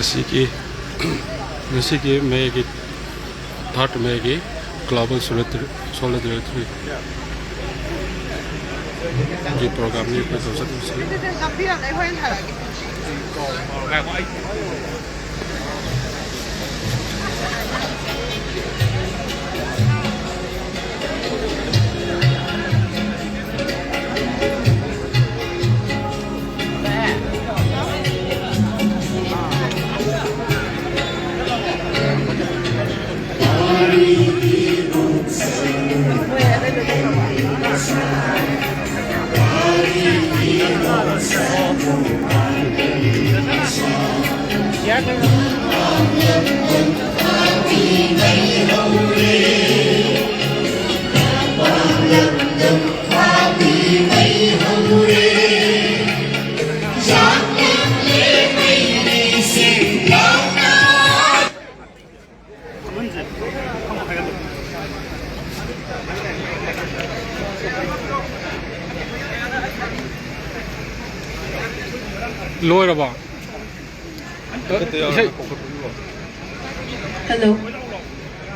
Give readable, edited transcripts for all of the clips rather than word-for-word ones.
Ngasiki Megi Third Megi Global Solidarity di program ni phải tổ chức lôi ra bỏ. Hello.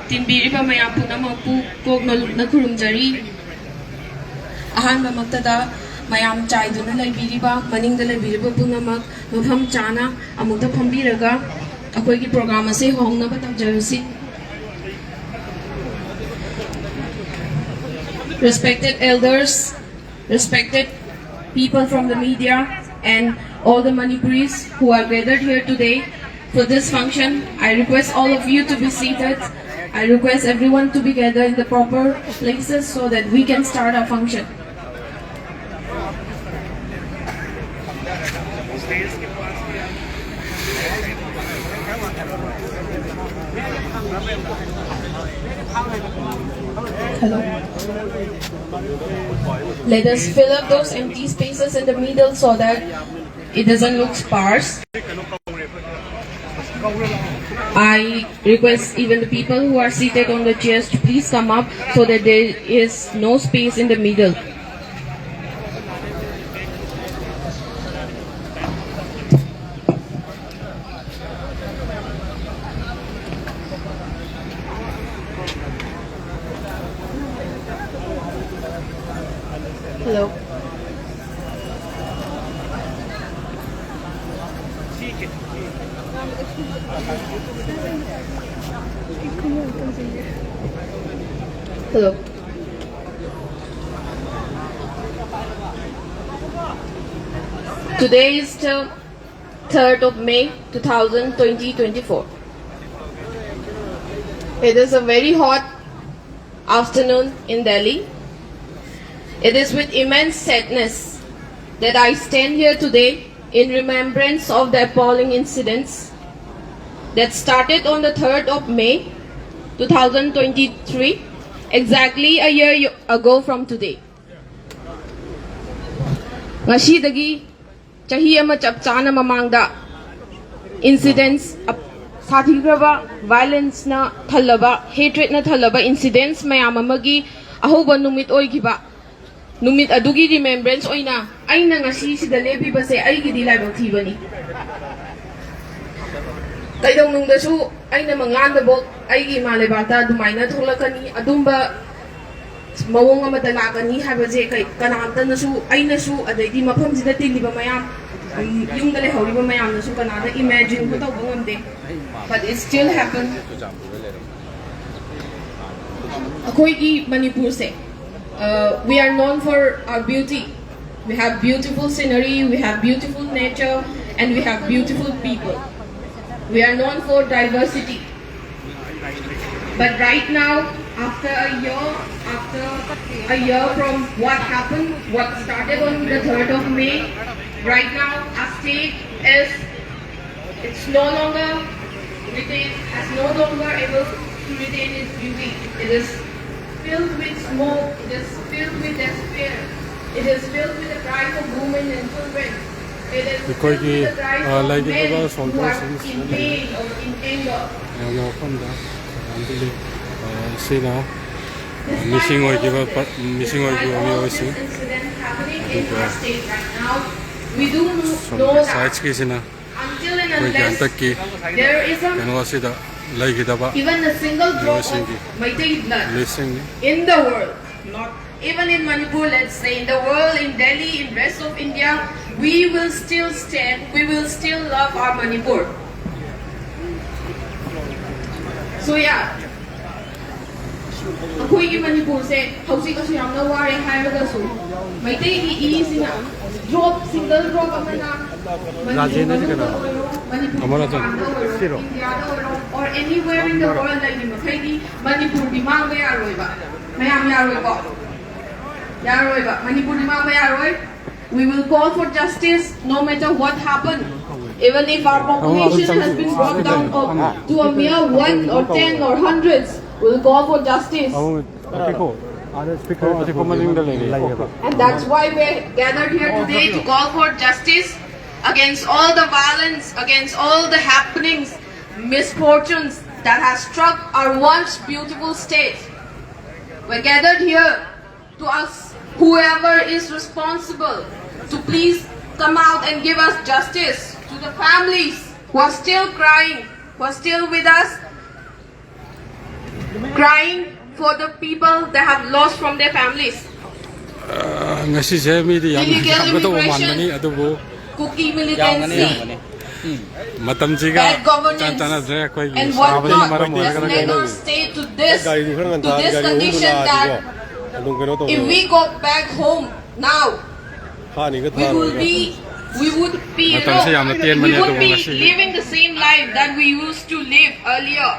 Tinbiri pa mayam po na magpu kog nagkurumjari. Ahan mamagtada mayam chai do na laibiri ba maning da laibiri ba po na mafam chana amugda phambiraga akoi ki program ase hong na ba tawjarasi. Respected elders, respected people from the media, and all the Manipuris who are gathered here today for this function, I request all of you to be seated. I request everyone to be gathered in the proper places so that we can start our function. Hello. Let us fill up those empty spaces in the middle so that it doesn't look sparse. I request even the people who are seated on the chairs to please come up so that there is no space in the middle. Hello. Hello. Today is the 3rd of May 2024. It is a very hot afternoon in Delhi. It is with immense sadness that I stand here today in remembrance of the appalling incidents that started on the 3rd of May 2023, exactly a year ago from today. Ngasidagi chahi ama chapchana mamangda incidents sathigraba violence na thalaba hatred na thalaba incidents mayam amagi ahoba numit oigiba numit adugi remembrance oina aina ngasi sida lebi base aigi di laibang thibani kaidong nung dasu aina manglanda bok aigi malebata dumaina thulakani adumba mawong nga matalakani habaje kay kananta nasu aina su adaidi mafam sida tiliba mayam yung dali hawriba mayam nasu kanana imagine ko taw ngamde but it still happened. Akoi gi Manipur se we are known for our beauty. We have beautiful scenery, we have beautiful nature, and we have beautiful people. We are known for diversity. But right now, after a year from what happened, what started on the 3rd of May, right now our state is no longer able to retain its beauty. It is filled with smoke, it is filled with despair, it is filled with the cries of women and children. It is filled with the cries of men who are in pain or in anger. Missing or give up, missing or give all this incident happening in our state right now, we do know that until and ꯑꯩꯈꯣꯏꯒꯤ unless ꯍꯟꯗꯛꯀꯤ there is ꯀꯩꯅꯣ ꯑꯁꯤꯗ ꯂꯩꯈꯤꯗꯕ even a single drop ꯃꯤꯑꯣꯏꯁꯤꯡꯒꯤ of Maitai blood ꯂꯤꯁꯁꯤꯡꯅꯤ in the world, not even in Manipur, let's say, in the world, in Delhi, in rest of India, we will still stand, we will still love our Manipur. So yeah, ꯑꯩꯈꯣꯏꯒꯤ ꯃꯅꯤꯄꯨꯔꯁꯦ ꯍꯧꯖꯤꯛꯁꯨ ꯌꯥꯝꯅ ꯋꯥꯔꯦ ꯍꯥꯏꯔꯒꯁꯨ ꯃꯩꯇꯩꯒꯤ ꯏꯁꯤꯅ drop single drop ꯑꯃꯅ ꯃꯅꯤꯄꯨꯔꯗ ꯑꯣꯏꯔꯣ ꯃꯅꯤꯄꯨꯔꯗ ꯑꯣꯏꯔꯣ ꯏꯟꯗꯤꯌꯥꯗ ꯑꯣꯏꯔꯣ or anywhere in the world ꯂꯩꯔꯤ ꯃꯈꯩꯗꯤ ꯃꯅꯤꯄꯨꯔꯗꯤ ꯃꯥꯡꯕ ꯌꯥꯔꯣꯏꯕ ꯃꯌꯥꯝ ꯌꯥꯔꯣꯏꯀꯣ yaroiba Manipur dimangba yaroi. We will call for justice no matter what happened. Even if our population has been brought down to a mere 1 or 10 or hundreds, we will call for justice. And that's why we're gathered here today to call for justice against all the violence, against all the happenings, misfortunes that has struck our once beautiful state. We're gathered here to ask whoever is responsible to please come out and give us justice to the families who are still crying, who are still with us, crying for the people that have lost from their families. ꯉꯁꯤꯁꯦ ꯃꯤꯗꯤ ꯌꯥꯝ ꯌꯥꯝꯒꯗꯧꯕ ꯃꯥꯟꯕꯅꯤ ꯑꯗꯨꯕꯨ Cookie militancy, ꯃꯇꯝꯁꯤꯒ bad governance, ꯆꯥꯟꯅꯗ꯭ꯔꯦ ꯑꯩꯈꯣꯏꯒꯤ and ꯁꯥꯕꯁꯤꯅ whatnot ꯃꯔꯝ has ꯑꯣꯏꯔꯒ led our state to this condition that if we go back home now, we would be living the same life that we used to live earlier.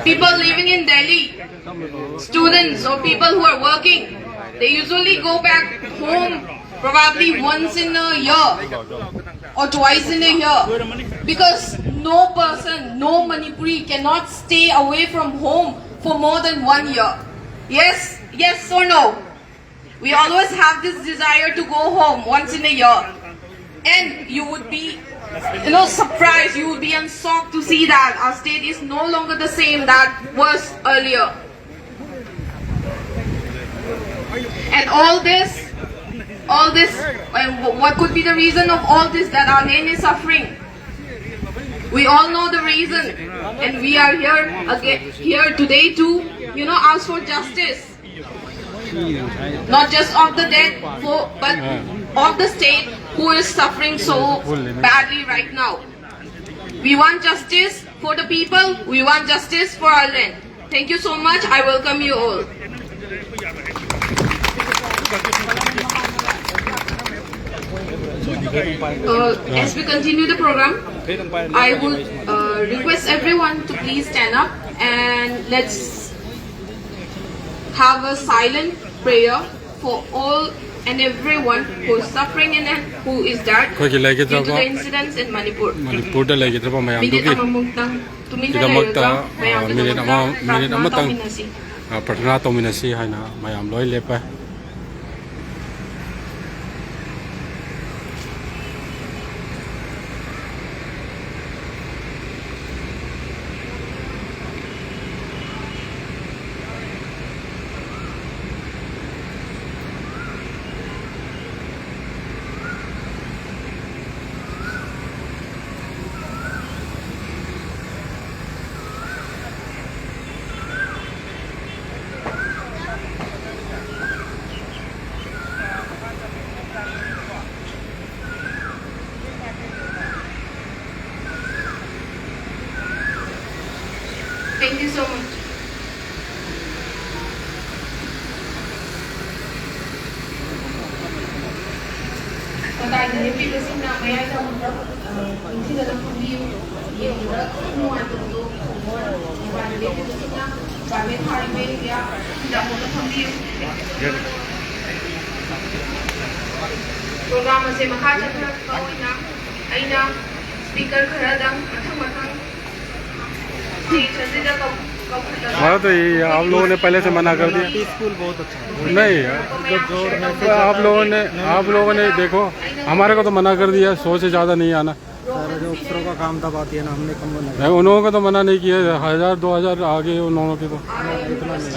People living in Delhi, students or people who are working, they usually go back home probably once in a year or twice in a year, because no person, no Manipuri cannot stay away from home for more than 1 year. Yes or no? We always have this desire to go home once in a year. And you would be, surprised, you would be shocked to see that our state is no longer the same that was earlier. And all this, and what could be the reason of all this, that our land is suffering? We all know the reason, and we are here today to, ask for justice. Not just of the dead, but of the state who is suffering so badly right now. We want justice for the people. We want justice for our land. Thank you so much. I welcome you all. As we continue the program, I would request everyone to please stand up and let's have a silent prayer for all and everyone who is suffering and who is dead due to the incidents in Manipur. ꯃꯅꯤꯄꯨꯔꯗ ꯂꯩꯒꯗꯕ ꯃꯌꯥꯝꯗꯨꯒꯤ ꯒꯤꯗꯃꯛꯇ minute ꯑꯃꯇꯪ ꯄ꯭ꯔꯊꯅꯥ ꯇꯧꯃꯤꯟꯅꯁꯤ ꯍꯥꯏꯅ ꯃꯌꯥꯝ ꯂꯣꯏ ꯂꯦꯞꯄꯦ. Thank you so much. Program से मखा चलता होइना आइना स्पीकर खरादंग मथंग हमारा तो ये आप लोगों ने पहले से मना कर दिया. स्कूल बहुत अच्छा नहीं आप लोगों ने देखो हमारे को तो मना कर दिया 100 से ज़्यादा नहीं आना. सारा जो अफसरों का काम था बात ये ना हमने कम बना नहीं उन लोगों को तो मना नहीं किया 1000-2000 आगे उन लोगों की तो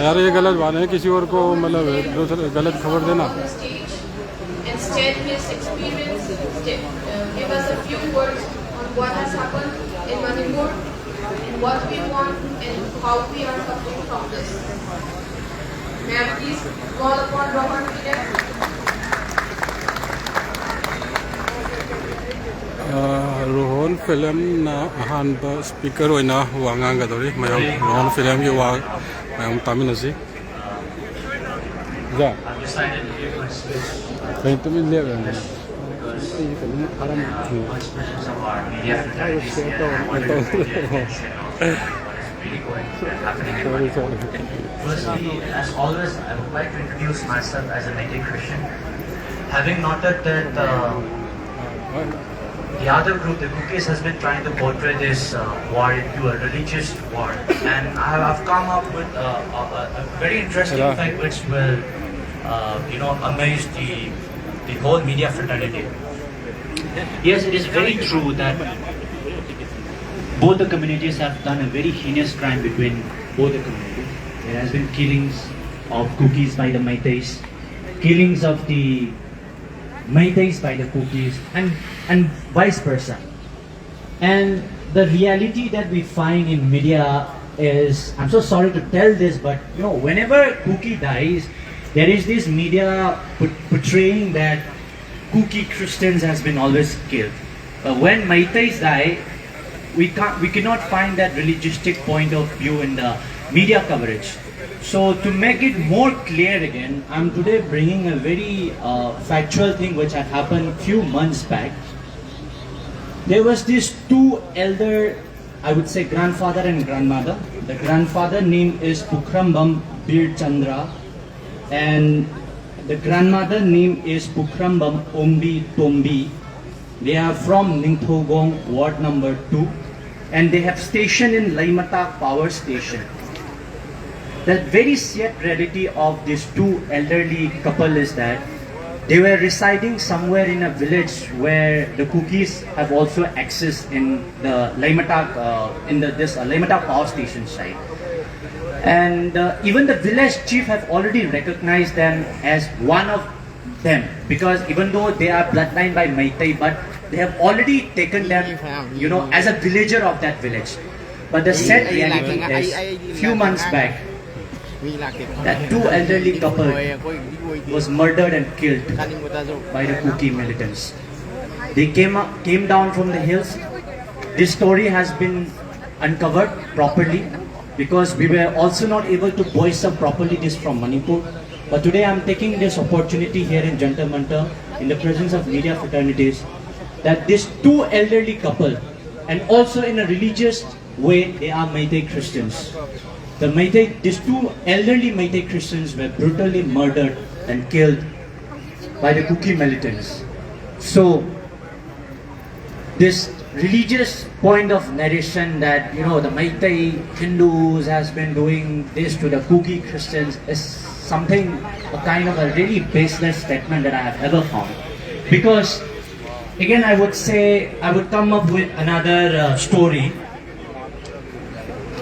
यार ये गलत बात है किसी और को मतलब गलत खबर देना. Instead, his experience, give us a few words what has happened in Manipur, what we want, and how we are suffering from this. May I please call upon Rohan Pillai? Rohan film ना अहानब speaker होना वांगा गदोरी मयम Rohan film की वा मयम तामिनसी जा कहीं तो भी ले गए Firstly, as always, I would like to introduce myself as a native Christian. Having noted that the other group, the Cookies, has been trying to portray this war into a religious war, and I've come up with a very interesting fact which will, amaze the whole media fraternity. Yes, it is very true that both the communities have done a very heinous crime between both the communities. There has been killings of Cookies by the Meiteis, killings of the Meiteis by the Cookies, and vice versa. And the reality that we find in media is, I'm so sorry to tell this, but whenever Cookie dies, there is this media portraying that Cookie Christians has been always killed. When Meiteis die, we cannot find that religioustic point of view in the media coverage. So to make it more clear again, I'm today bringing a very factual thing which had happened few months back. There was these two elder, I would say grandfather and grandmother. The grandfather name is Pukhrambam Bir Chandra, and the grandmother name is Pukhrambam Ombi Tombi. They are from Ningthogong, Ward number 2, and they have station in Laimatak Power Station. The very sad reality of these two elderly couple is that they were residing somewhere in a village where the Cookies have also access in the Laimatak, this Laimatak Power Station site. And even the village chief have already recognized them as one of them, because even though they are bloodline by Meitei, but they have already taken them, as a villager of that village. But the sad reality is, few months back, that two elderly couple was murdered and killed by the Cookie militants. They came down from the hills. This story has been uncovered properly because we were also not able to voice up properly this from Manipur. But today I'm taking this opportunity here in Jantar Mantar, in the presence of media fraternities, that these two elderly couple, and also in a religious way, they are Meitei Christians. These two elderly Meitei Christians were brutally murdered and killed by the Cookie militants. So, this religious point of narration that, the Meitei Hindus has been doing this to the Cookie Christians is something, a kind of a really baseless statement that I have ever found. Because, again, I would come up with another story.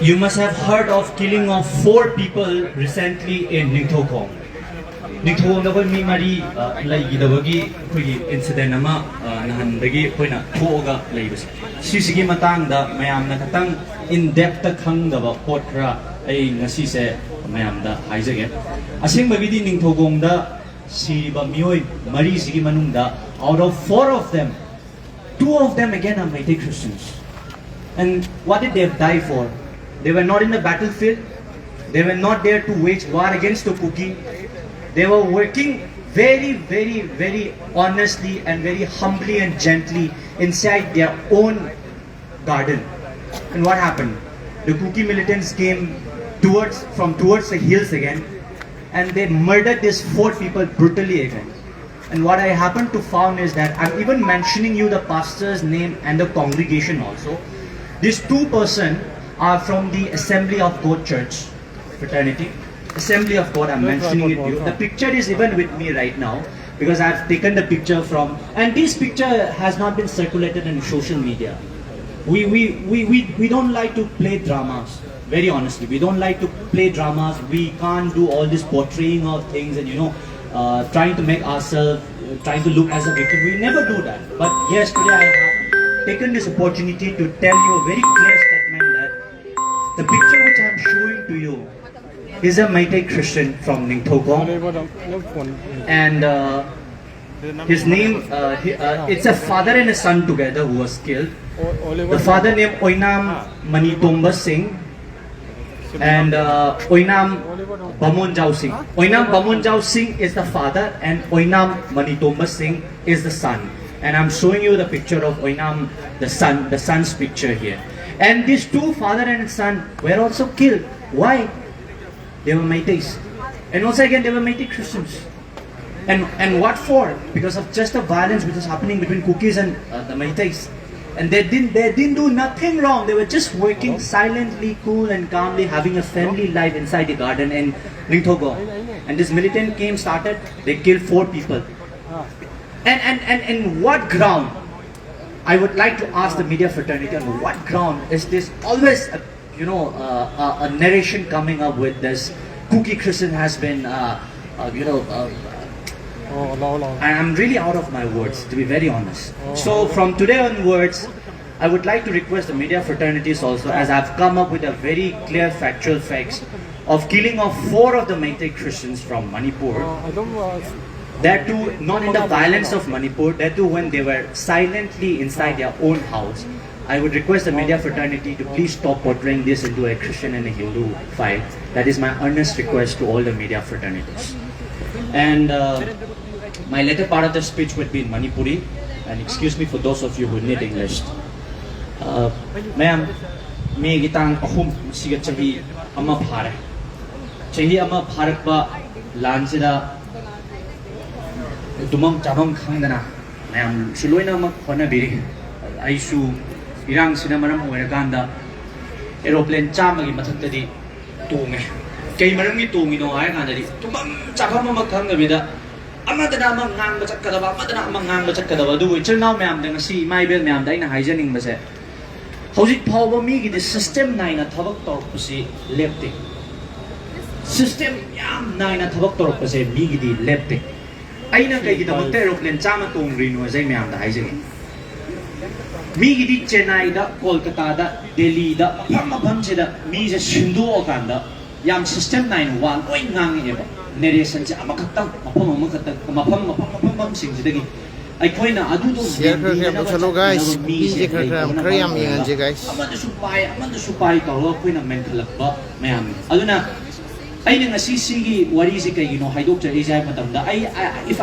You must have heard of killing of 4 people recently in Ningthogong. Ningthogong da mi mari laigidabagi khoi incident ama nahandagi khoina thoga leibase. Sisigi matang da mayam na katang in depth khangdaba potra ai ngasi se mayam da haijage. Asengbagi di Ningthogong da siriba mioi mari sigi manungda, out of 4 of them, 2 of them again are Meitei Christians. And what did they die for? They were not in the battlefield. They were not there to wage war against the Cookie. They were working very, very, very honestly and very humbly and gently inside their own garden. And what happened? The Cookie militants came from towards the hills again, and they murdered these 4 people brutally again. And what I happened to found is that I'm even mentioning you the pastor's name and the congregation also. These 2 persons are from the Assembly of God Church fraternity. Assembly of God, I'm mentioning it to you. The picture is even with me right now because I've taken the picture from, and this picture has not been circulated in social media. We don't like to play dramas, very honestly. We don't like to play dramas. We can't do all this portraying of things and trying to make ourselves, trying to look as a victim. We never do that. But yes, today I have taken this opportunity to tell you a very clear statement that the picture which I am showing to you is a Meitei Christian from Ningthogong, น้ำฝน and his name, it's a father and a son together who was killed. โอเลว The father named Oinam Manitomba Singh and Oinam Bamonjao Singh. Oinam Bamonjao Singh is the father and Oinam Manitomba Singh is the son. And I'm showing you the picture of Oinam, the son's picture here. And these two, father and son, were also killed. Why? They were Meiteis. And also again, they were Meitei Christians. And what for? Because of just the violence which was happening between Kukis and the Meiteis. And they didn't do nothing wrong. They were just working silently, cool and calmly, having a friendly life inside the garden in Ningthogong. And this militant came, started, they killed 4 people. And what ground? I would like to ask the media fraternity, on what ground is this always, a narration coming up with this Kuki Christian has been, อ๋อเรา I'm really out of my words, to be very honest. So from today onwards, I would like to request the media fraternities also, as I've come up with a very clear factual facts of killing of 4 of the Meitei Christians from Manipur. I don't That too, not in the violence of Manipur, that too when they were silently inside their own house. I would request the media fraternity to please stop portraying this into a Christian and a Hindu fight. That is my earnest request to all the media fraternities. And my later part of the speech would be in Manipuri. And excuse me for those of you who need English. Ma'am, me gitang ahum sigat chahi ama phare. Chahi ama pharak ba lansida dumam chabam khangdana. Ma'am, suloina ma khona biri. Aisu irang sina maram oiraganda aeroplane chamagi mathaktadi tunge. Kay maramgi tungino ay kanadi dumam chabam ma khangabida. Amadana amang ngang bachakadaba, amadana amang ngang bachakadaba. Do it now, ma'am. Then see my bill, ma'am. Dahil na hygienic ba siya? How's power me? The system na ina tawag torok po si leptic. System yam na ina tawag torok po si migi leptic. Ay nang kay kita mo aeroplane chama tong rino ay ma'am da hygienic. Migi di Chennai da, Kolkata da, Delhi da, mapam siya da, mi sa Shindu o kanda. Yam system na ina wan, oy ngang iba. Narration siya amakatang mapam singsidagi ay koy na adudo Share kar chalo guys, busy kar yam yan je guys. amanda supay tawag koy na mental ba mayam aduna ay nang asisigi wari si kay haidok sa isa matamda ay if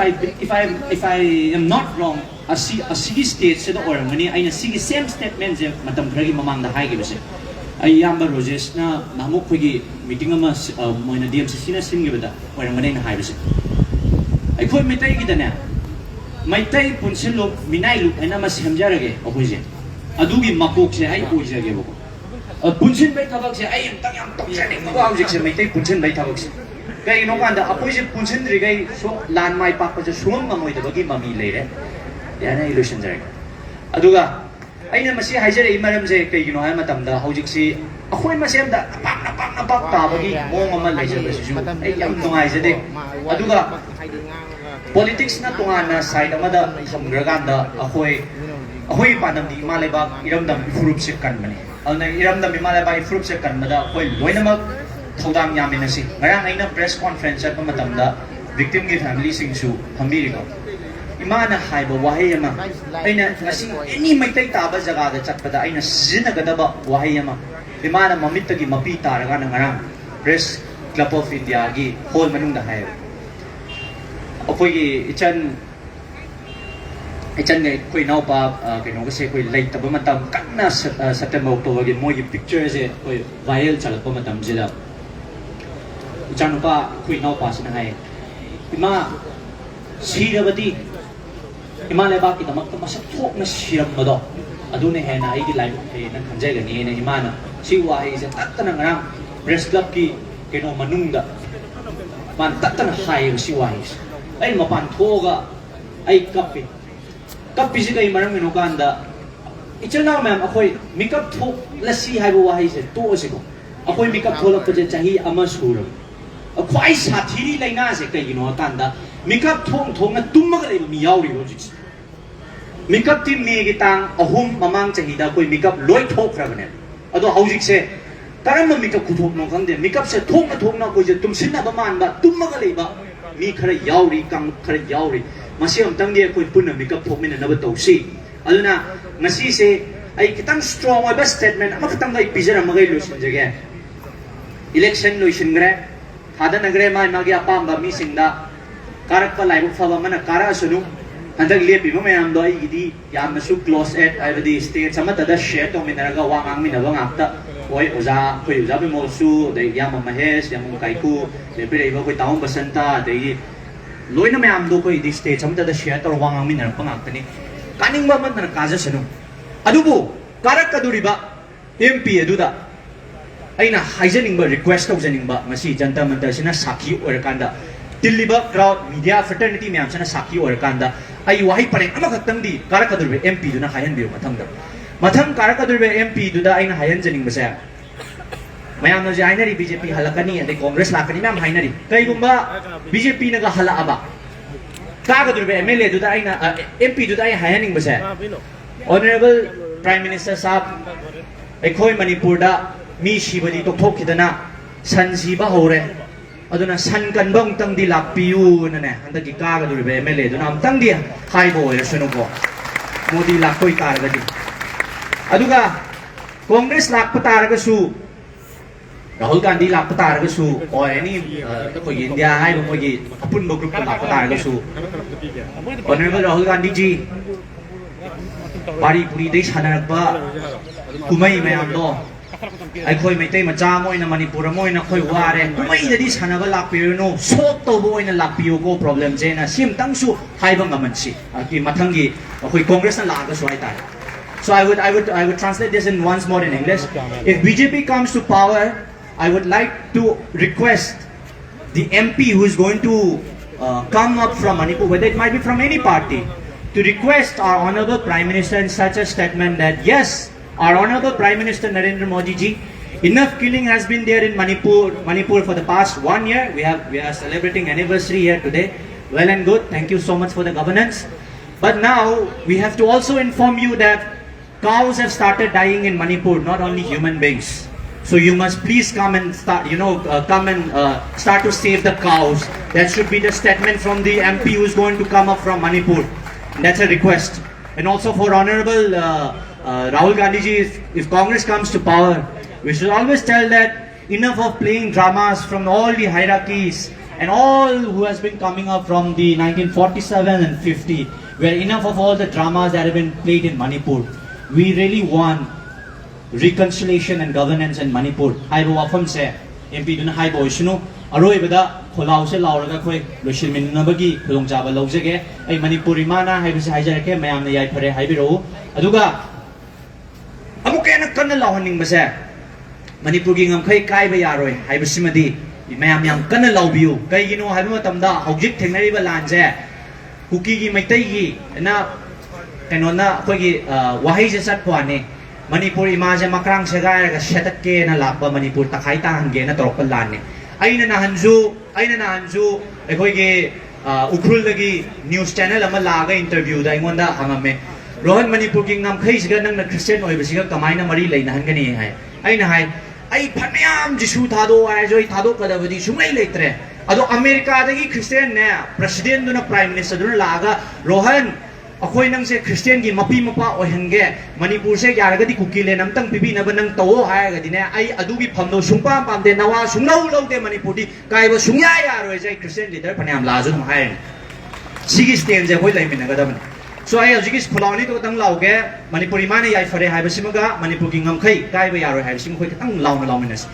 I am not wrong asigi state sa or ngani ay nasigi same statement sa matamgragi mamangda hay gibase ay yamba Roses na namuk kogi meeting ama mo na DM sa sinasin gibada or ngani na hay base ay koy mitay kita na Meitei punsilok minailuk ay na mas hamjarage opuji adugi makok siya ay opuji age boko punsin bay tabak siya ay yang toksaning mga object siya Meitei punsin bay tabak siya kaya inokanda opuji punsin rigay so lan mai pakpa siya sumam ngamoy dabagi mamilay re yan ay illusion jarage aduga ay na masi hajar ay maram siya kay ay matamda hojik si ako'y masiyamda napak tabagi mo nga malay siya ay yang tungay siya din aduga politics na tunga na side amada samgraganda ahoy panam di malebak iramdam ifurup kan mani alna iramdam malebak ifurup kan mada ahoy loinamag thodang yamin na si ngarang ay na press conference at matamda victim gi family singsu hambiri ko imana haiba wahay ama ay na ngasi any Meitei taba jaga da chatpada ay na sinagadaba wahay ama imana mamitagi mapita raga na ngarang press club of India gi hall manung da hay Apoy ichan ngay koy nao pa kino kasi koy late taba matam kana September October gi mo yung picture se koy viral chala pa matam jila ichan pa koy nao pa sinangay ima sirabati ima leba kita magkamasakok na siram mo do aduna he na igi live na kanjay gani na ima na si wahi se tatanang rang press club ki kino manungda man tatanang hay si wahi ay mapantoga ay kapi si kay marang minukanda ito na ma'am ako'y mikap to lasi hay buwahay siya to si ko ako'y mikap to lang pa dyan chahi ama surang ako ay satiri lang na siya kay ginukanda mikap tong na tumagalay miyaw rin मिकअप टी मे की तांग अहुम ममांग चाहिदा कोई मिकअप लोई ठोक रबने अदो हौजिक से करम मिकअप खुथोक नो खंदे मिकअप से ठोक ना कोई जे तुमसिन बमान बा तुमगा लेबा मी खरे यावरी कांग खरे यावरी मसी अमतंग दे कोई पुन मिकअप ठोक मिन नब तौसी अदुना ngasi se ai kitang strong oiba statement ama kitang ai pizar amagai lusin jage election lusin gre hada nagre mai magi apam ba mi singda karak pa laibu phaba mana kara sunu handak lepi ma mayam do ai gidi yam su close at ai di state sama tada share to minaraga wangang minaba ngakta oi oza koi oza be mosu dai yam mahesh yam kaiku le pre iba koi taung basanta dai loina mayam do koi di state sama tada share to wangang minarapa ngakta ni kaning ba man na kaja sanu adubu karak kaduriba MP aduda aina haijaning ba request to janing ba ngasi janta mantar sina sakhi orakanda tilliba crowd media fraternity myam sina sakhi orakanda ai wahi pare ama khaktang di karak kaduriba MP duna hayan biu mathang karak kaduriba MP duda aina hayan janing ba sa mayam na jainari BJP halakani ade congress lakani myam hainari kai gumba BJP naga hala aba kagaduriba MLA duda aina MP duda ai hayaning ba sa Honorable Prime Minister Sahab, ekhoi Manipur da mi shibadi to thokidana san siba hore aduna san kan bang tang di lakpiu na ne handa ki ka ga duribe MLA duna am tang di hai bo ya sunu ko Modi lakoi ka ga di aduga Congress lakpata ga su Rahul Gandhi lakpata ga su o any ko India hai bo gi apun bo group lakpata ga su Honorable Rahul Gandhi ji Pari puri dei sanarpa kumai mayam do ai khoi mai tei macha moi na Manipur moi na khoi ware kumai da di sanaga lakpir no sok to bo ina lakpiu go problem je na sim tang su haiba ngaman si ki mathangi khoi congress na laga so ai tai so I would translate this in once more in English. If BJP comes to power, I would like to request the MP who is going to come up from Manipur, whether it might be from any party, to request our Honorable Prime Minister in such a statement that yes, our Honorable Prime Minister Narendra Modi ji, enough killing has been there in Manipur for the past 1 year. We are celebrating anniversary here today. Well and good. Thank you so much for the governance. But now we have to also inform you that cows have started dying in Manipur, not only human beings. So you must please come and start, start to save the cows. That should be the statement from the MP who is going to come up from Manipur. That's a request. And also for Honorable Rahul Gandhi ji, if Congress comes to power, we should always tell that enough of playing dramas from all the hierarchies and all who has been coming up from the 1947 and 50, where enough of all the dramas that have been played in Manipur. We really want reconciliation and governance in Manipur. Hai bo wafam se MP duna hai bo isnu aroi bada kholau se lauraga khoi loshil minnabagi khulong chaba laujage ai Manipuri mana hai bise haijarake mayam na yai phare hai biro aduga amuke na kanna lawhaning base Manipur gi ngamkhai kai ba yaroi hai bisimadi mayam yam kanna lawbiu kai gino hai ma tamda hogjik thengnari ba lan je kuki gi maitai gi na kanona khoi gi wahai je sat pwane Manipur imaje makrang segai ga shetak ke na lakba Manipur takai tahan ge na torok lan ne aina na hanju ekhoi ge ukrul lagi news channel ama laga interview da ingonda hangame Rohan Manipur ki ngam khai siga nang na Christian oi bisiga kamaina mari leina hangani hai aina hai ai phamyam jisu thado ai joi thado kadabadi sungai leitre ado America dagi Christian ne president duna prime minister duna laga Rohan akhoi nang se Christian gi mapi mapa oihenge Manipur se yaragadi kukile namtang pibi na banang tawo hayaga dine ai adugi phamno sungpa pamde nawa sunglau laude Manipur di kaiba sungya yaroi jai Christian leader phanyam lazu dum hayen sigi stand je hoi laimina ga daman so ai ajigi kholauni to tang lauge Manipuri mane yai fare haiba simaga Manipur gi ngamkhai kaiba yaroi haiba sim khoi tang launa lauminas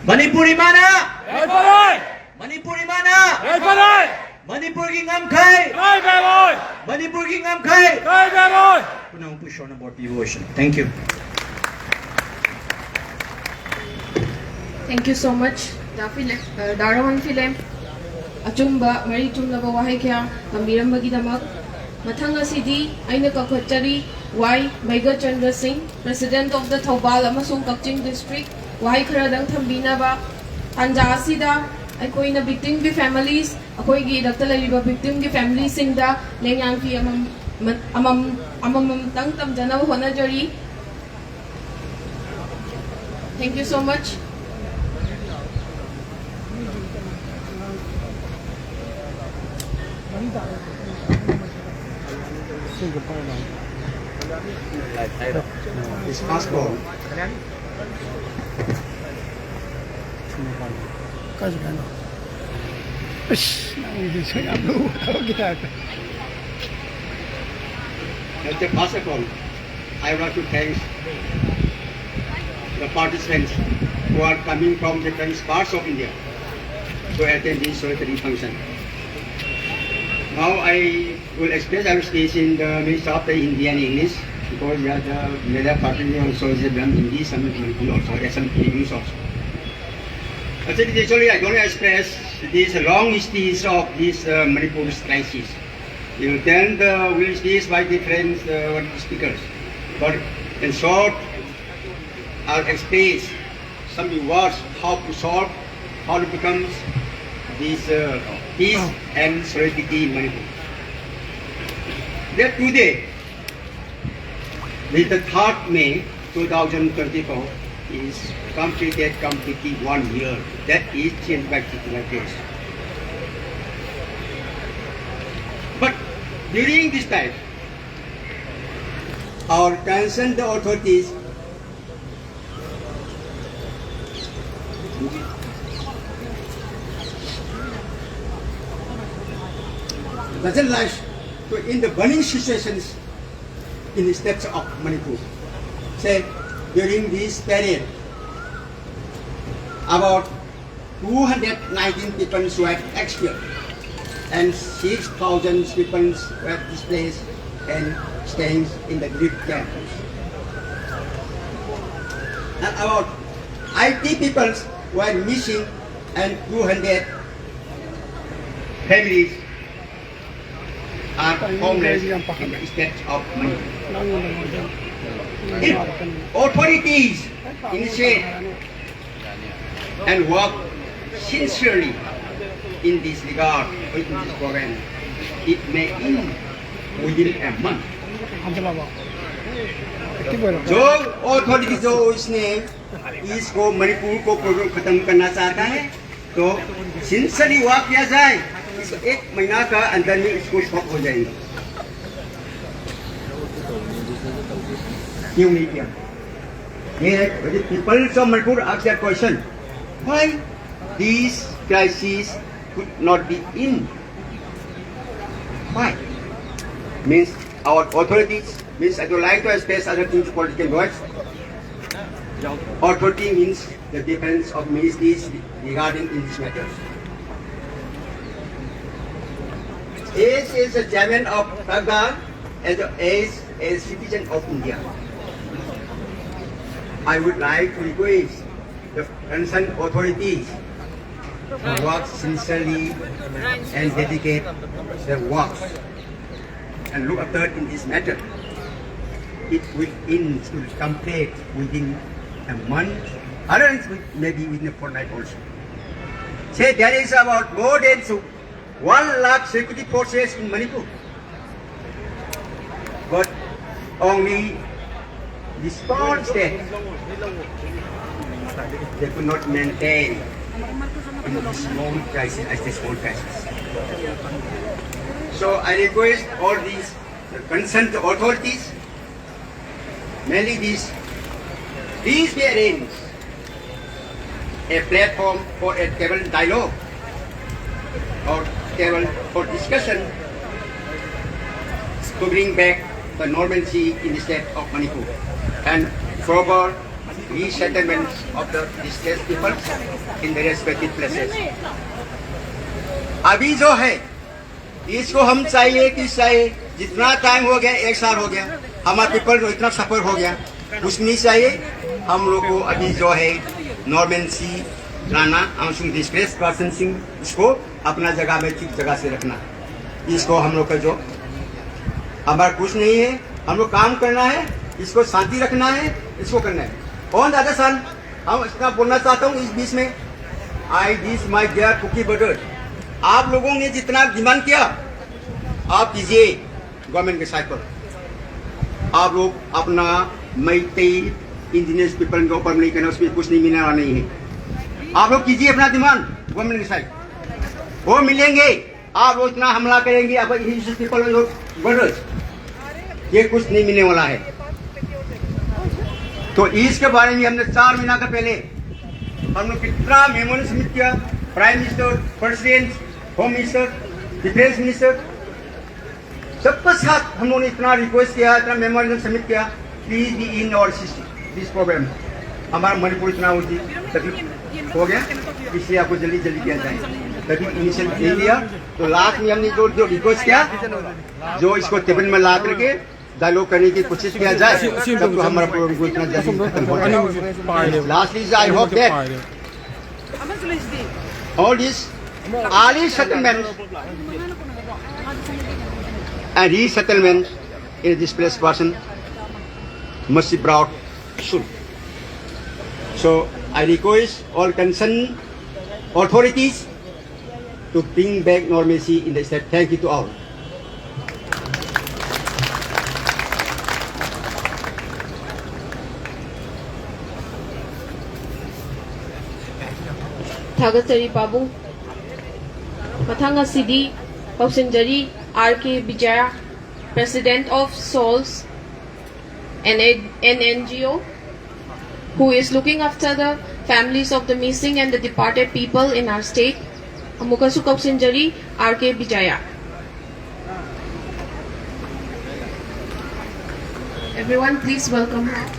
Manipuri mana yai fare Manipuri mana yai fare Manipur ki ngamkhai kai boy Manipur ki ngamkhai kai boy punang push on about devotion. Thank you. Thank you so much. Darawan film achumba mari chumlaba wahai kya gambirambagi damak mathang asidi aina kakhatari Y Mega Chandra Singh, President of the Thoubal amasung Kakching District wahai kharadang thambina ba anja asida ꯑꯩꯈꯣꯏꯅ victim ꯒꯤ families ꯑꯩꯈꯣꯏꯒꯤ ꯏꯔꯛꯇ ꯂꯩꯔꯤꯕ victim ꯒꯤ families ꯁꯤꯡꯗ ꯂꯦꯡꯌꯥꯟ ꯐꯤ ꯑꯃ amamamtang tamjanaba honajari. Thank you so much. His passport. At the passport, I would like to thank the participants who are coming from different parts of India to attend this solitary function. Now I will express our speech in the mix of the Hindi and English because the media partly also is done Hindi, some Manipuri also, some English also. Actually, I don't express this long histories of this Manipur's crisis. You know, then will speak by different speakers. But in short, I'll express some words how to solve, how to become this peace and solidarity in Manipur. That today, with the 3rd May 2024, is completely 1 year. That is changed by case. But during this time, our concerned authorities doesn't like to in the burning situations in the steppes of Manipur. Say during this period, about 219 people were expired and 6,000 people were displaced and staying in the grief camps. And about 80 people were missing and 200 families are homeless in the state of Manipur. If authorities initiate and work sincerely in this regard, in this program, it may end within a month. जो authority जो इसने इसको मणिपुर को programme खत्म करना चाहता है तो सिंसियरली वर्क किया जाए, इस 1 महीना का अंदर में इसको स्टॉप हो जाएंगे। क्यों नहीं किया? The people of Manipur ask that question: why these crises could not be in? Why? Means our authorities, means I don't like to express other things political words. Authority means the defense of ministries regarding in this matter. As is the chairman of Pragdan, as a citizen of India, I would like to request the concerned authorities to work sincerely and dedicate their work and look after in this matter. It will complete within a month, others maybe within a fortnight also. Say there is about more than 1 lakh security forces in Manipur, but only the small state they could not maintain in this small crisis as this small crisis. So I request all these concerned authorities, mainly these, please be arranged a platform for a table dialogue or table for discussion to bring back the normalcy in the state of Manipur and proper resettlement of the displaced people in the respective places. अभी जो है इसको हम चाहिए कि चाहिए जितना time हो गया 1 साल हो गया हमारे पीपल को इतना सफर हो गया कुछ नहीं चाहिए हम लोग को अभी जो है नॉर्मेंसी लाना हम डिस्प्लेस पर्सन सिंह इसको अपना जगह में ठीक जगह से रखना इसको हम लोग का जो हमारा कुछ नहीं है हम लोग काम करना है इसको शांति रखना है इसको करना है और दादा सन हम इसका बोलना चाहता हूँ इस बीच में I this my dear cookie brother आप लोगों ने जितना डिमांड किया आप कीजिए गवर्नमेंट के साइड पर आप लोग अपना मैती इंडिजिनियस पीपल के ऊपर नहीं करना, उसमें कुछ नहीं मिलने वाला नहीं है। आप लोग कीजिए अपना डिमांड गवर्नमेंट के साइड, वो मिलेंगे। आप लोग इतना हमला करेंगे अब इंडिजिनियस पीपल ये कुछ नहीं मिलने वाला है। तो इसके बारे में हमने 4 महीना का पहले हम लोग कितना मेमोरेंडम सबमिट किया, prime minister, president, home minister, defence minister, सबके साथ हम लोगों ने इतना रिक्वेस्ट किया, इतना मेमोरेंडम सबमिट किया, प्लीज बी इन और दिस प्रॉब्लम। हमारा मणिपुर इतना होती तकलीफ हो गया, इसलिए आपको जल्दी जल्दी किया जाए। तभी इनिशियल दे दिया। तो लास्ट में हमने जो रिक्वेस्ट किया, जो इसको टेबल में ला करके डायलॉग करने की कोशिश किया जाए, तब तो हमारा प्रॉब्लम को इतना जल्दी खत्म हो जाए। Lastly I hope that all these early settlements and resettlement in a displaced person must be brought soon. So I request all concerned authorities to bring back normalcy in the state. Thank you to all. Thagasari Babu, Mathanga Sidi, Pausenjari, R.K. Bijaya, President of SOLS, an NGO, who is looking after the families of the missing and the departed people in our state, Amukasu Pausenjari, R.K. Bijaya. Everyone, please welcome her.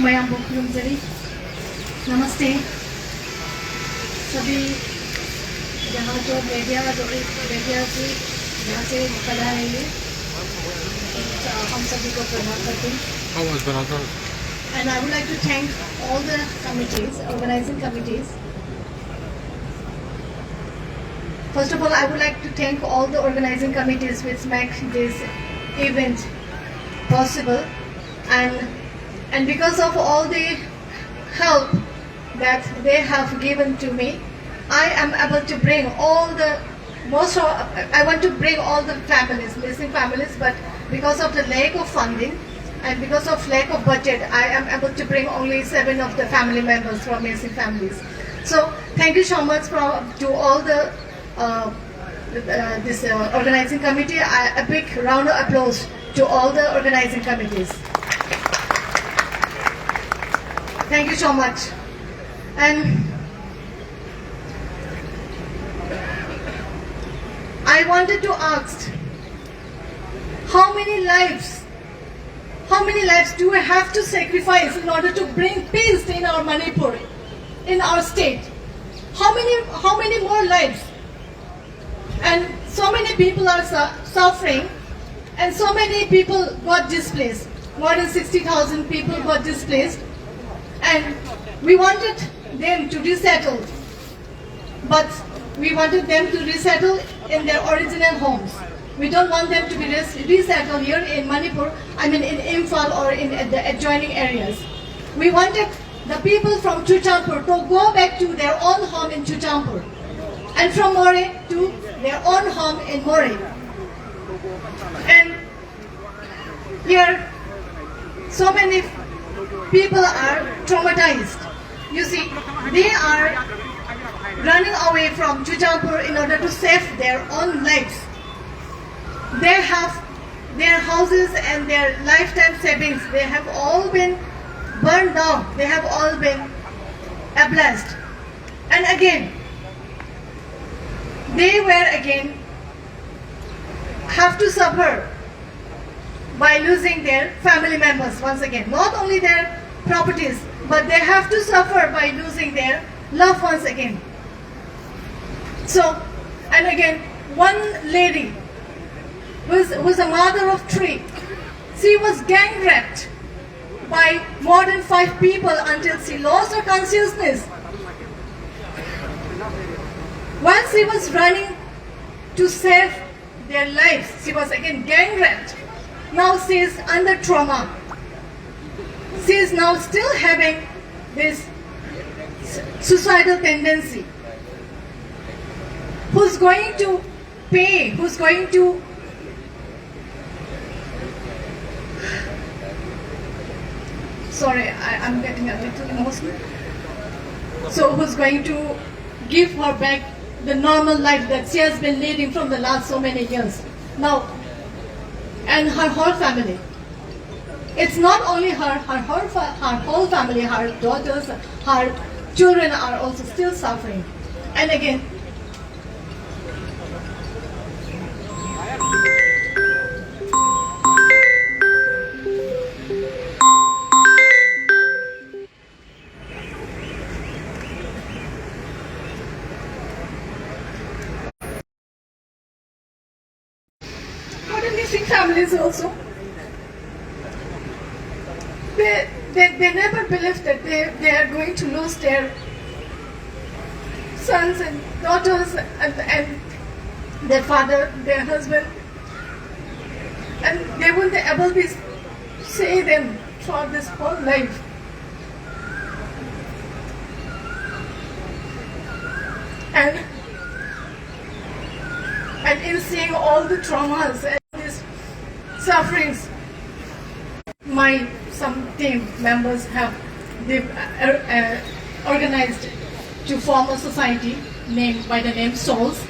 मैं बुकरुमजरी, नमस्ते सभी यहाँ जो media से यहाँ से कला रही है, हम सभी को प्रणाम करते हैं। And I would like to thank all the committees, organizing committees. First of all, I would like to thank all the organizing committees which make this event possible, and because of all the help that they have given to me, I am able to bring I want to bring all the families, missing families, but because of the lack of funding and because of lack of budget, I am able to bring only 7 of the family members from missing families. So thank you so much to all the this organizing committee. A big round of applause to all the organizing committees. Thank you so much. And I wanted to ask, how many lives do we have to sacrifice in order to bring peace in our Manipur, in our state? How many more lives? And so many people are suffering, and so many people got displaced. More than 60,000 people got displaced. And we wanted them to resettle, but we wanted them to resettle in their original homes. We don't want them to be resettled here in Manipur, I mean in Imphal or in the adjoining areas. We wanted the people from Chuchampur to go back to their own home in Chuchampur, and from More to their own home in More. And here, so many people are traumatized. You see, they are running away from Chuchampur in order to save their own lives. They have their houses and their lifetime savings, they have all been burned down. They have all been ablated. And again, they will again have to suffer by losing their family members once again. Not only their properties, but they have to suffer by losing their loved ones again. So, and again, one lady was a mother of 3. She was gang raped by more than 5 people until she lost her consciousness. While she was running to save their lives, she was again gang raped. Now she is under trauma. she is now still having this suicidal tendency. Who's going to pay? Who's going to sorry, I'm getting a little emotional. So who's going to give her back the normal life that she has been leading from the last so many years now, and her whole family. It's not only her whole family, her daughters, her children are also still suffering. And again, for the missing families also, they never believed that they are going to lose their sons and daughters and their father, their husband, and they won't be able to see them throughout this whole life. And in seeing all the traumas and these sufferings, some team members have organized to form a society named by the name SOULS.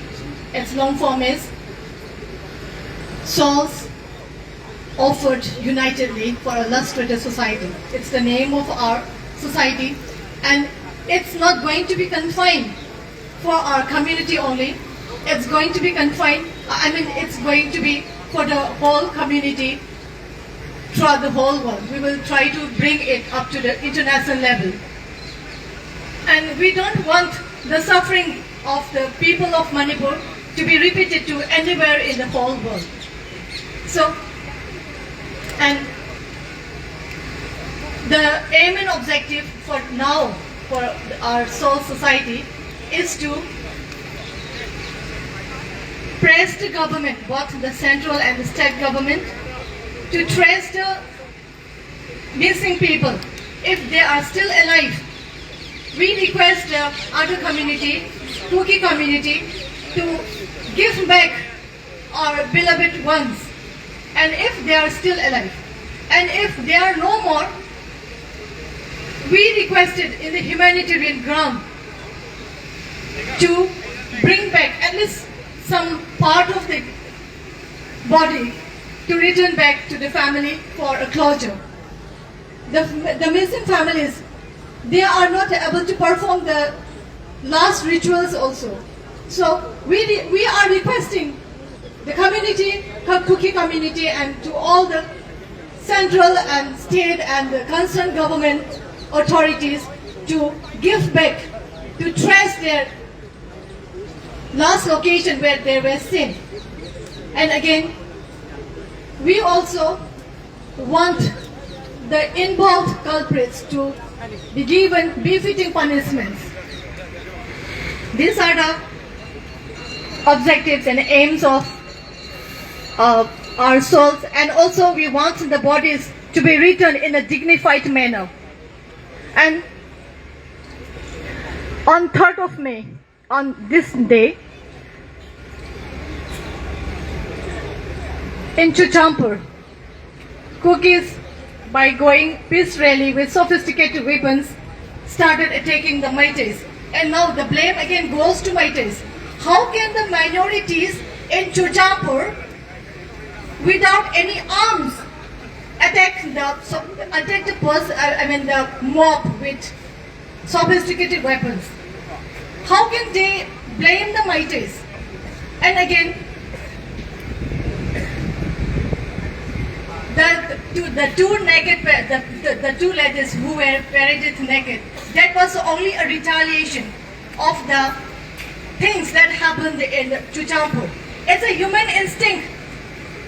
Its long form is Souls Offered Unitedly for a Illustrated Society. It's the name of our society, and it's not going to be confined for our community only. It's going to be confined, it's going to be for the whole community throughout the whole world. We will try to bring it up to the international level. And we don't want the suffering of the people of Manipur to be repeated to anywhere in the whole world. So, and the aim and objective for now, for our Soul Society, is to press the government, both the central and the state government, to trace the missing people. If they are still alive, we request the other community, Kuki community, to give back our beloved ones. And if they are still alive, and if they are no more, we requested in the humanitarian ground to bring back at least some part of the body to return back to the family for a closure. The missing families, they are not able to perform the last rituals also. So we are requesting the community, Kuki community, and to all the central and state and the concerned government authorities to give back, to trace their last location where they were seen. And again, we also want the involved culprits to be given befitting punishments. These are the objectives and aims of our souls, and also we want the bodies to be returned in a dignified manner. And on 3rd of May, on this day, in Chuchampur, Kukis, by going peace rally with sophisticated weapons, started attacking the Meiteis. And now the blame again goes to Meiteis. How can the minorities in Chuchampur, without any arms, attack the mob with sophisticated weapons? How can they blame the Meiteis? And again, the two ladies who were paraded naked, that was only a retaliation of the things that happened in Chuchampur. It's a human instinct.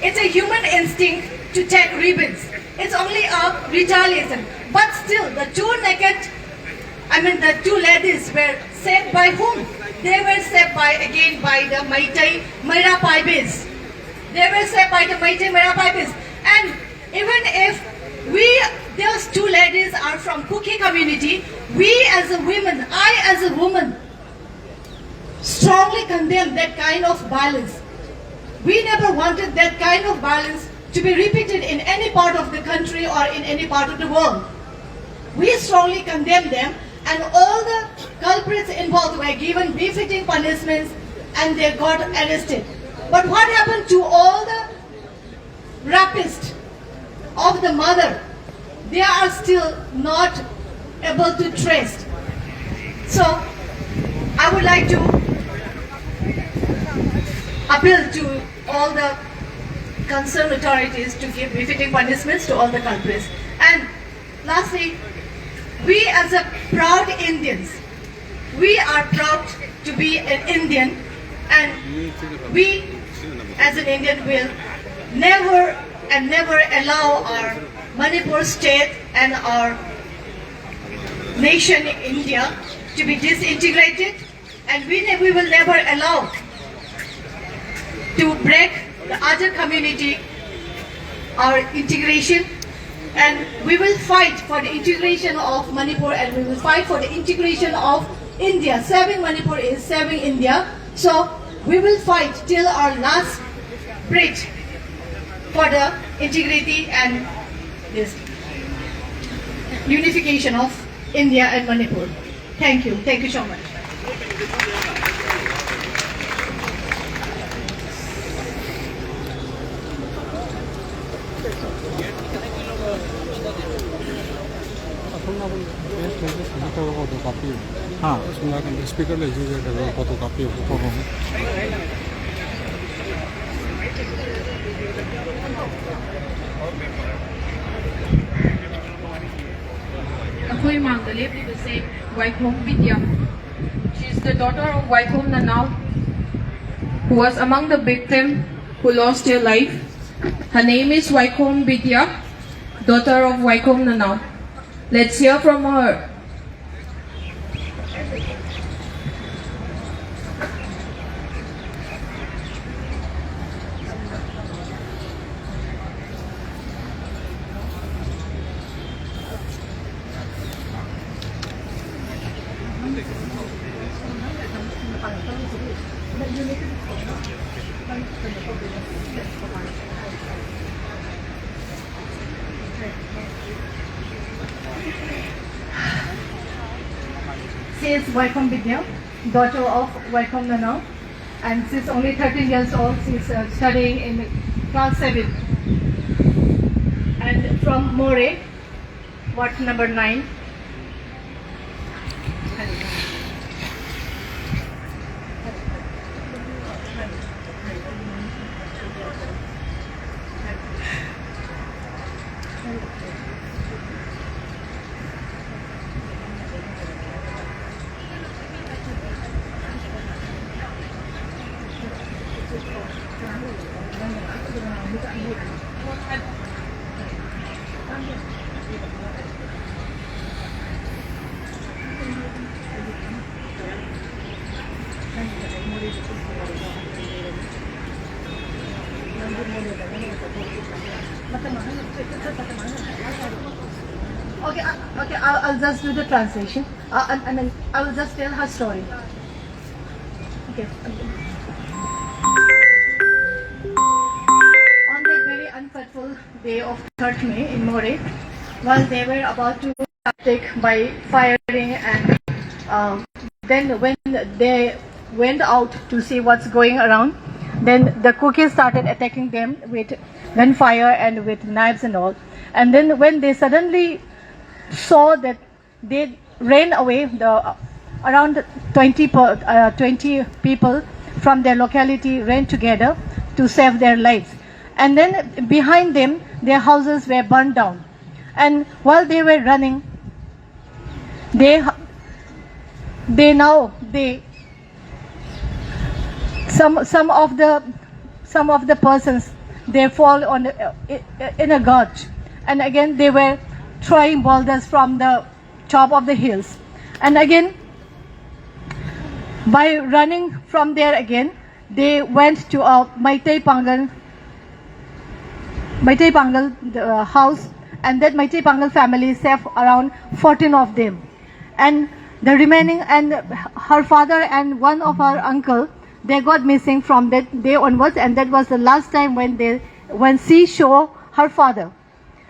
It's a human instinct to take ribbons. It's only a retaliation. But still, the two ladies were saved by whom? They were saved by the Meitei Merapaibis. They were saved by the Meitei Merapaibis. And even if Those two ladies are from Kuki community. We as a women, I as a woman, strongly condemn that kind of violence. We never wanted that kind of violence to be repeated in any part of the country or in any part of the world. We strongly condemn them, and all the culprits involved were given befitting punishments and they got arrested. But what happened to all the rapists of the mother? They are still not able to trace. So I would like to appeal to all the concerned authorities to give befitting punishments to all the culprits. And lastly, we as a proud Indians, we are proud to be an Indian, and we as an Indian will never and never allow our Manipur state and our nation India to be disintegrated, and we will never allow to break the other community our integration, and we will fight for the integration of Manipur, and we will fight for the integration of India. Saving Manipur is saving India. So we will fight till our last breath for the integrity and this unification of India and Manipur. Thank you. Thank you so much. हाँ speaker ले लीजिए कत copy Akhoy Mangalip is a Waikhom Vidya. She is the daughter of Waikhom Nanau, who was among the victims who lost their life. Her name is Waikhom Vidya, daughter of Waikhom Nanau. Let's hear from her. She is Waikhom Vidya, daughter of Waikhom Nanau, and she is only 13 years old. She is studying in class 7, and from More, Ward number 9. Okay, I'll just do the translation, and then I will just tell her story. Okay. On that very unfateful day of 3rd May in More, while they were about to take by firing, and then when they went out to see what's going around, then the cookies started attacking them with gunfire and with knives and all. And then when they suddenly saw that, they ran away. Around 20 people from their locality ran together to save their lives. And then behind them, their houses were burned down. And while they were running, some of the persons, they fall on in a gorge, and again they were throwing boulders from the top of the hills, and again by running from there again, they went to a Maitai Pangal house, and that Meitei Pangal family saved around 14 of them. And the remaining, and her father and one of her uncle, they got missing from that day onwards, and that was the last time when she saw her father.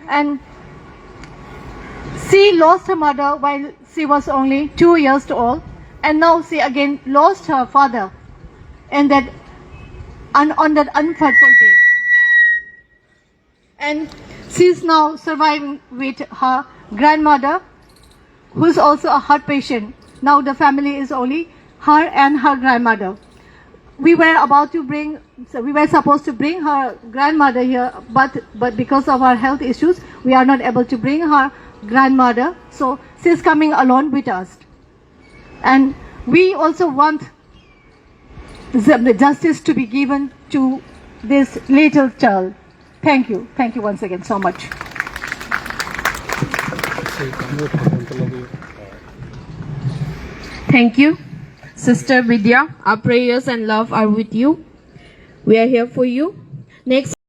And she lost her mother while she was only 2 years old, and now she again lost her father and on that unfaithful day. And she's now surviving with her grandmother, who's also a heart patient. Now the family is only her and her grandmother. We were supposed to bring her grandmother here, but because of our health issues, we are not able to bring her grandmother. So she's coming along with us. And we also want the justice to be given to this little child. Thank you. Thank you once again so much. Thank you. Sister Vidya, our prayers and love are with you. We are here for you. Next.